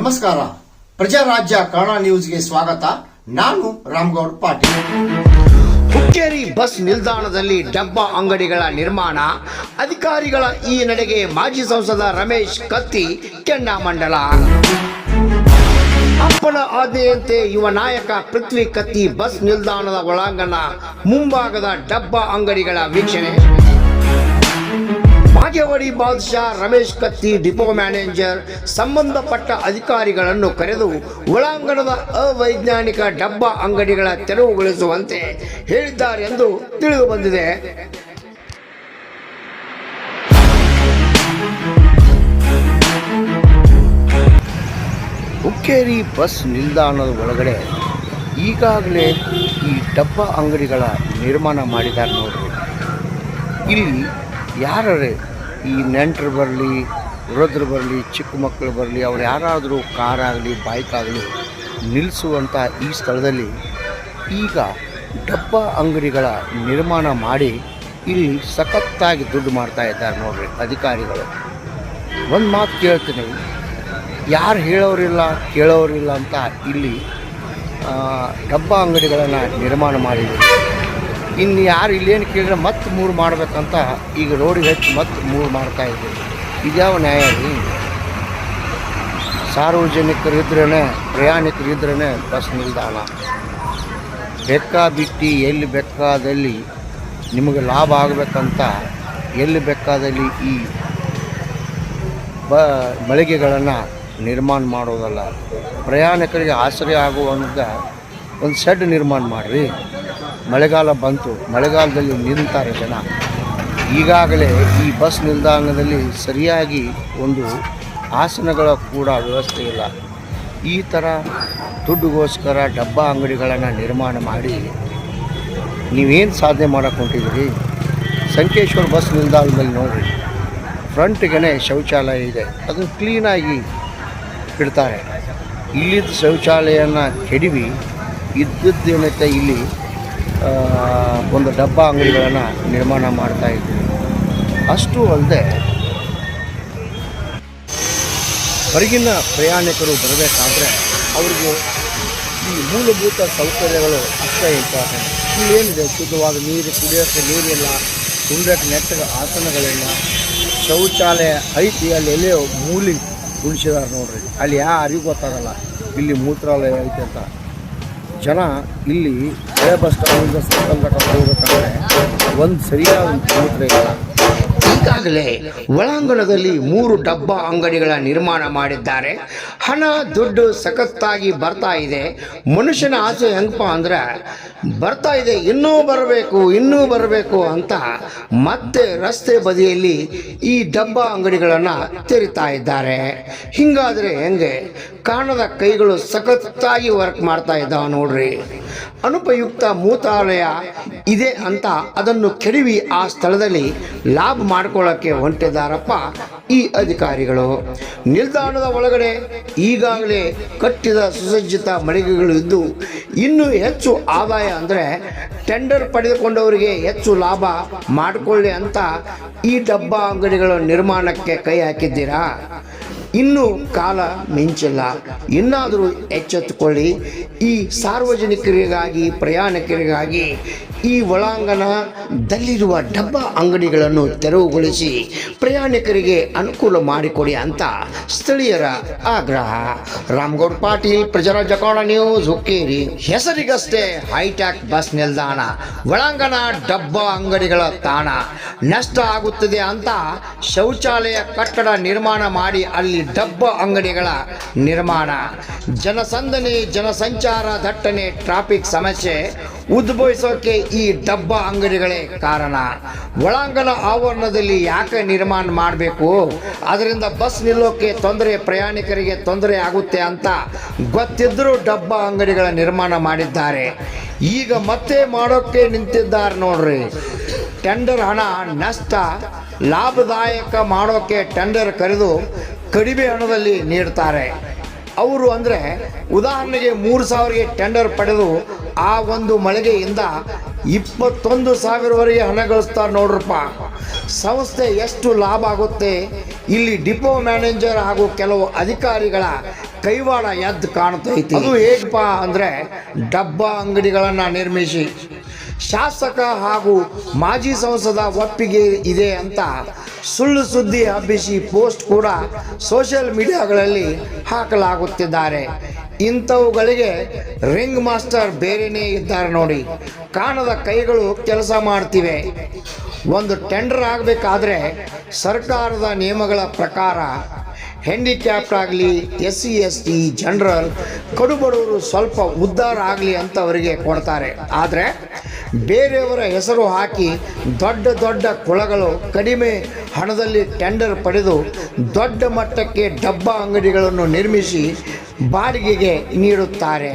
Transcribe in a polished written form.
ನಮಸ್ಕಾರ. ಪ್ರಜಾರಾಜ್ಯ ಕನ್ನಡ ನ್ಯೂಸ್ಗೆ ಸ್ವಾಗತ. ನಾನು ರಾಮಗೌಡ ಪಾಟೀಲ್. ಹುಕ್ಕೇರಿ ಬಸ್ ನಿಲ್ದಾಣದಲ್ಲಿ ಡಬ್ಬ ಅಂಗಡಿಗಳ ನಿರ್ಮಾಣ, ಅಧಿಕಾರಿಗಳ ಈ ನಡೆಗೆ ಮಾಜಿ ಸಂಸದ ರಮೇಶ್ ಕತ್ತಿ ಕೆಂಡಾಮಂಡಲ. ಅಪ್ಪನ ಆಜ್ಞೆಯಂತೆ ಯುವ ನಾಯಕ ಪೃಥ್ವಿ ಕತ್ತಿ ಬಸ್ ನಿಲ್ದಾಣದ ಒಳಾಂಗಣ ಮುಂಭಾಗದ ಡಬ್ಬ ಅಂಗಡಿಗಳ ವೀಕ್ಷಣೆ. ಭಾಗ್ಯವಡಿ ಬಾದ್ಶಾ ರಮೇಶ್ ಕತ್ತಿ ಡಿಪೋ ಮ್ಯಾನೇಜರ್ ಸಂಬಂಧಪಟ್ಟ ಅಧಿಕಾರಿಗಳನ್ನು ಕರೆದು ಒಳಾಂಗಣದ ಅವೈಜ್ಞಾನಿಕ ಡಬ್ಬ ಅಂಗಡಿಗಳ ತೆರವುಗೊಳಿಸುವಂತೆ ಹೇಳಿದ್ದಾರೆ ಎಂದು ತಿಳಿದು ಬಂದಿದೆ. ಹುಕ್ಕೇರಿ ಬಸ್ ನಿಲ್ದಾಣದ ಒಳಗಡೆ ಈಗಾಗಲೇ ಈ ಡಬ್ಬ ಅಂಗಡಿಗಳ ನಿರ್ಮಾಣ ಮಾಡಿದ್ದಾರೆ ನೋಡ್ರಿ. ಇಲ್ಲಿ ಯಾರೇ ಈ ನೆಂಟರು ಬರಲಿ, ವೃದ್ಧರು ಬರಲಿ, ಚಿಕ್ಕ ಮಕ್ಕಳು ಬರಲಿ, ಅವ್ರು ಯಾರಾದರೂ ಕಾರಾಗಲಿ ಬೈಕ್ ಆಗಲಿ ನಿಲ್ಲಿಸುವಂಥ ಈ ಸ್ಥಳದಲ್ಲಿ ಈಗ ಡಬ್ಬ ಅಂಗಡಿಗಳ ನಿರ್ಮಾಣ ಮಾಡಿ ಇಲ್ಲಿ ಸಖತ್ತಾಗಿ ದುಡ್ಡು ಮಾಡ್ತಾ ಇದ್ದಾರೆ ನೋಡ್ರಿ ಅಧಿಕಾರಿಗಳು. ಒಂದು ಮಾತು ಕೇಳ್ತೀನಿ, ಯಾರು ಹೇಳೋರಿಲ್ಲ ಕೇಳೋರಿಲ್ಲ ಅಂತ ಇಲ್ಲಿ ಡಬ್ಬ ಅಂಗಡಿಗಳನ್ನು ನಿರ್ಮಾಣ ಮಾಡಿದ್ದೀವಿ. ಇನ್ನು ಯಾರು ಇಲ್ಲೇನು ಕೇಳಿದ್ರೆ ಮತ್ತೆ 3 ಮಾಡಬೇಕಂತ ಈಗ ರೋಡಿಗೆ ಹಚ್ಚಿ ಮತ್ತೆ 3 ಮಾಡ್ತಾಯಿದ್ದೀವಿ. ಇದ್ಯಾವ ನ್ಯಾಯ ರೀ? ಸಾರ್ವಜನಿಕರಿದ್ರೇ, ಪ್ರಯಾಣಿಕರಿದ್ರೇ ಬಸ್ ನಿಲ್ದಾಣ. ಬೇಕಾಬಿಟ್ಟು ಎಲ್ಲಿ ಬೇಕಾದಲ್ಲಿ ನಿಮಗೆ ಲಾಭ ಆಗಬೇಕಂತ ಎಲ್ಲಿ ಬೇಕಾದಲ್ಲಿ ಈ ಮಳಿಗೆಗಳನ್ನು ನಿರ್ಮಾಣ ಮಾಡೋದಲ್ಲ. ಪ್ರಯಾಣಿಕರಿಗೆ ಆಶ್ರಯ ಆಗುವಂಥ ಒಂದು ಶೆಡ್ ನಿರ್ಮಾಣ ಮಾಡಿರಿ. ಮಳೆಗಾಲ ಬಂತು, ಮಳೆಗಾಲದಲ್ಲಿ ನಿಲ್ತಾರೆ ಜನ. ಈಗಾಗಲೇ ಈ ಬಸ್ ನಿಲ್ದಾಣದಲ್ಲಿ ಸರಿಯಾಗಿ ಒಂದು ಆಸನಗಳ ಕೂಡ ವ್ಯವಸ್ಥೆ ಇಲ್ಲ. ಈ ಥರ ದುಡ್ಡುಗೋಸ್ಕರ ಡಬ್ಬ ಅಂಗಡಿಗಳನ್ನು ನಿರ್ಮಾಣ ಮಾಡಿ ನೀವೇನು ಸಾಧನೆ ಮಾಡೋಕ್ಕೆ ಹೊಂಟಿದ್ದೀರಿ? ಸಂಕೇಶ್ವರ ಬಸ್ ನಿಲ್ದಾಣದಲ್ಲಿ ನೋಡಿರಿ, ಫ್ರಂಟ್ಗೆ ಶೌಚಾಲಯ ಇದೆ, ಅದನ್ನು ಕ್ಲೀನಾಗಿ ಇಡ್ತಾರೆ. ಇಲ್ಲಿದ್ದ ಶೌಚಾಲಯನ ಕೆಡವಿ ಇದ್ದದ್ದೇನೈತೆ ಇಲ್ಲಿ ಒಂದು ಡಬ್ಬ ಅಂಗಡಿಗಳನ್ನು ನಿರ್ಮಾಣ ಮಾಡ್ತಾಯಿದ್ದೀವಿ. ಅಷ್ಟು ಅಲ್ಲದೆ ಹೊರಗಿನ ಪ್ರಯಾಣಿಕರು ಬರಬೇಕಾದ್ರೆ ಅವ್ರಿಗೆ ಈ ಮೂಲಭೂತ ಸೌಕರ್ಯಗಳು ಅಷ್ಟೇ ಇಂಪಾರ್ಟೆಂಟ್. ಇಲ್ಲೇನಿದೆ? ಶುದ್ಧವಾದ ನೀರು, ಕುಡಿಯೋಕ್ಕೆ ನೀರಿಲ್ಲ, ಕುಂಡ್ರಕ್ಕೆ ನೆಟ್ಟಗೆ ಆಸನಗಳಿಲ್ಲ, ಶೌಚಾಲಯ ಐತಿ, ಅಲ್ಲಿ ಎಲ್ಲೋ ಮೂಲಿ ಉಳಿಸಿದಾರೆ ನೋಡ್ರಿ. ಅಲ್ಲಿ ಯಾರಿಗೂ ಗೊತ್ತಾಗಲ್ಲ ಇಲ್ಲಿ ಮೂತ್ರಾಲಯ ಐತೆ ಅಂತ. ಜನ ಇಲ್ಲಿ ಹಳೆ ಬಸ್ ಸ್ಟಾಂಡಿಂದ ಸರ್ಕಲ್ ತನಕ ಹೋಗ್ಬೇಕಂದ್ರೆ ಒಂದು ಸರಿಯಾದ ಮೂತ್ರ ಇಲ್ಲ. ಈಗಾಗಲೇ ಒಳಾಂಗಣದಲ್ಲಿ 3 ಡಬ್ಬ ಅಂಗಡಿಗಳ ನಿರ್ಮಾಣ ಮಾಡಿದ್ದಾರೆ. ಹಣ ದುಡ್ಡು ಸಖತ್ತಾಗಿ ಬರ್ತಾ ಇದೆ. ಮನುಷ್ಯನ ಆಸೆ ಹೆಂಗಪ್ಪ ಅಂದ್ರೆ ಬರ್ತಾ ಇದೆ, ಇನ್ನೂ ಬರಬೇಕು ಅಂತ ಮತ್ತೆ ರಸ್ತೆ ಬದಿಯಲ್ಲಿ ಈ ಡಬ್ಬ ಅಂಗಡಿಗಳನ್ನು ತೆರಿತಾ ಇದ್ದಾರೆ. ಹಿಂಗಾದರೆ ಹೆಂಗೆ? ಕಾಣದ ಕೈಗಳು ಸಖತ್ತಾಗಿ ವರ್ಕ್ ಮಾಡ್ತಾ ಇದ್ದಾವೆ ನೋಡ್ರಿ. ಅನುಪಯುಕ್ತ ಮೂತ್ರಾಲಯ ಇದೆ ಅಂತ ಅದನ್ನು ಕೆಡವಿ ಆ ಸ್ಥಳದಲ್ಲಿ ಲಾಭ ಮಾಡ್ಕೊಳ್ಳೋಕ್ಕೆ ಹೊಂಟಿದ್ದಾರಪ್ಪ ಈ ಅಧಿಕಾರಿಗಳು. ನಿಲ್ದಾಣದ ಒಳಗಡೆ ಈಗಾಗಲೇ ಕಟ್ಟಿದ ಸುಸಜ್ಜಿತ ಮಳಿಗೆಗಳು ಇದ್ದು ಇನ್ನೂ ಹೆಚ್ಚು ಆದಾಯ ಅಂದರೆ ಟೆಂಡರ್ ಪಡೆದುಕೊಂಡವರಿಗೆ ಹೆಚ್ಚು ಲಾಭ ಮಾಡಿಕೊಳ್ಳಿ ಅಂತ ಈ ಡಬ್ಬ ಅಂಗಡಿಗಳ ನಿರ್ಮಾಣಕ್ಕೆ ಕೈ ಹಾಕಿದ್ದೀರಾ? ಇನ್ನೂ ಕಾಲ ಮಿಂಚಿಲ್ಲ, ಇನ್ನಾದರೂ ಎಚ್ಚೆತ್ತುಕೊಳ್ಳಿ. ಈ ಸಾರ್ವಜನಿಕರಿಗಾಗಿ, ಪ್ರಯಾಣಿಕರಿಗಾಗಿ ಈ ಒಳಾಂಗಣದಲ್ಲಿರುವ ಡಬ್ಬ ಅಂಗಡಿಗಳನ್ನು ತೆರವುಗೊಳಿಸಿ ಪ್ರಯಾಣಿಕರಿಗೆ ಅನುಕೂಲ ಮಾಡಿಕೊಡಿ ಅಂತ ಸ್ಥಳೀಯರ ಆಗ್ರಹ. ರಾಮಗೌಡ ಪಾಟೀಲ್, ಪ್ರಜಾರಾಜ್ಯ Kannada news, Hukkeri. ಹೆಸರಿಗಷ್ಟೇ hi-tech bus ನಿಲ್ದಾಣ, ಒಳಾಂಗಣ ಡಬ್ಬ ಅಂಗಡಿಗಳ ತಾಣ. ನಷ್ಟ ಆಗುತ್ತದೆ ಅಂತ ಶೌಚಾಲಯ ಕಟ್ಟಡ ನಿರ್ಮಾಣ ಮಾಡಿ ಅಲ್ಲಿ ಡಬ್ಬ ಅಂಗಡಿಗಳ ನಿರ್ಮಾಣ. ಜನಸಂದಣಿ, ಜನಸಂಚಾರ ದಟ್ಟಣೆ, ಟ್ರಾಫಿಕ್ ಸಮಸ್ಯೆ ಉದ್ಭವಿಸೋಕೆ ಈ ಡಬ್ಬ ಅಂಗಡಿಗಳೇ ಕಾರಣ. ಒಳಾಂಗಣ ಆವರಣದಲ್ಲಿ ಯಾಕೆ ನಿರ್ಮಾಣ ಮಾಡಬೇಕು? ಅದರಿಂದ ಬಸ್ ನಿಲ್ಲೋಕೆ ತೊಂದರೆ, ಪ್ರಯಾಣಿಕರಿಗೆ ತೊಂದರೆ ಆಗುತ್ತೆ ಅಂತ ಗೊತ್ತಿದ್ದರೂ ಡಬ್ಬ ಅಂಗಡಿಗಳ ನಿರ್ಮಾಣ ಮಾಡಿದ್ದಾರೆ. ಈಗ ಮತ್ತೆ ಮಾಡೋಕ್ಕೆ ನಿಂತಿದ್ದಾರೆ ನೋಡ್ರಿ. ಟೆಂಡರ್ ಹಣ ನಷ್ಟ ಲಾಭದಾಯಕ ಮಾಡೋಕ್ಕೆ ಟೆಂಡರ್ ಕರೆದು ಕಡಿಮೆ ಹಣದಲ್ಲಿ ನೀಡ್ತಾರೆ ಅವರು. ಅಂದರೆ ಉದಾಹರಣೆಗೆ 3,000ಗೆ ಟೆಂಡರ್ ಪಡೆದು ಆ ಒಂದು ಮಳಿಗೆಯಿಂದ 21,000ವರೆಗೆ ಹಣ ಗಳಿಸ್ತಾರೆ ನೋಡ್ರಪ್ಪ. ಸಂಸ್ಥೆ ಎಷ್ಟು ಲಾಭ ಆಗುತ್ತೆ ಇಲ್ಲಿ ಡಿಪೋ ಮ್ಯಾನೇಜರ್ ಹಾಗೂ ಕೆಲವು ಅಧಿಕಾರಿಗಳ ಕೈವಾಡ ಎದ್ದು ಕಾಣ್ತೈತಿ. ಅದು ಹೇಗಪ್ಪ ಅಂದರೆ ಡಬ್ಬ ಅಂಗಡಿಗಳನ್ನು ನಿರ್ಮಿಸಿ ಶಾಸಕ ಹಾಗೂ ಮಾಜಿ ಸಂಸದ ಒಪ್ಪಿಗೆ ಇದೆ ಅಂತ ಸುಳ್ಳು ಸುದ್ದಿ ಹಬ್ಬಿಸಿ ಪೋಸ್ಟ್ ಕೂಡ ಸೋಷಿಯಲ್ ಮೀಡಿಯಾಗಳಲ್ಲಿ ಹಾಕಲಾಗುತ್ತಿದ್ದಾರೆ. ಇಂಥವುಗಳಿಗೆ ರಿಂಗ್ ಮಾಸ್ಟರ್ ಬೇರೆಯೇ ಇದ್ದಾರೆ ನೋಡಿ. ಕಾಣದ ಕೈಗಳು ಕೆಲಸ ಮಾಡ್ತಿವೆ. ಒಂದು ಟೆಂಡರ್ ಆಗಬೇಕಾದ್ರೆ ಸರ್ಕಾರದ ನಿಯಮಗಳ ಪ್ರಕಾರ ಹ್ಯಾಂಡಿಕ್ಯಾಪ್ಟ್ ಆಗಲಿ, SC ST, ಜನರಲ್, ಕಡುಬಡವರು ಸ್ವಲ್ಪ ಉದ್ಧಾರ ಆಗಲಿ ಅಂತ ಅವರಿಗೆ ಕೊಡ್ತಾರೆ. ಆದರೆ ಬೇರೆಯವರ ಹೆಸರು ಹಾಕಿ ದೊಡ್ಡ ದೊಡ್ಡ ಕುಳಗಳು ಕಡಿಮೆ ಹಣದಲ್ಲಿ ಟೆಂಡರ್ ಪಡೆದು ದೊಡ್ಡ ಮಟ್ಟಕ್ಕೆ ಡಬ್ಬ ಅಂಗಡಿಗಳನ್ನು ನಿರ್ಮಿಸಿ ಬಾಡಿಗೆಗೆ ನೀಡುತ್ತಾರೆ.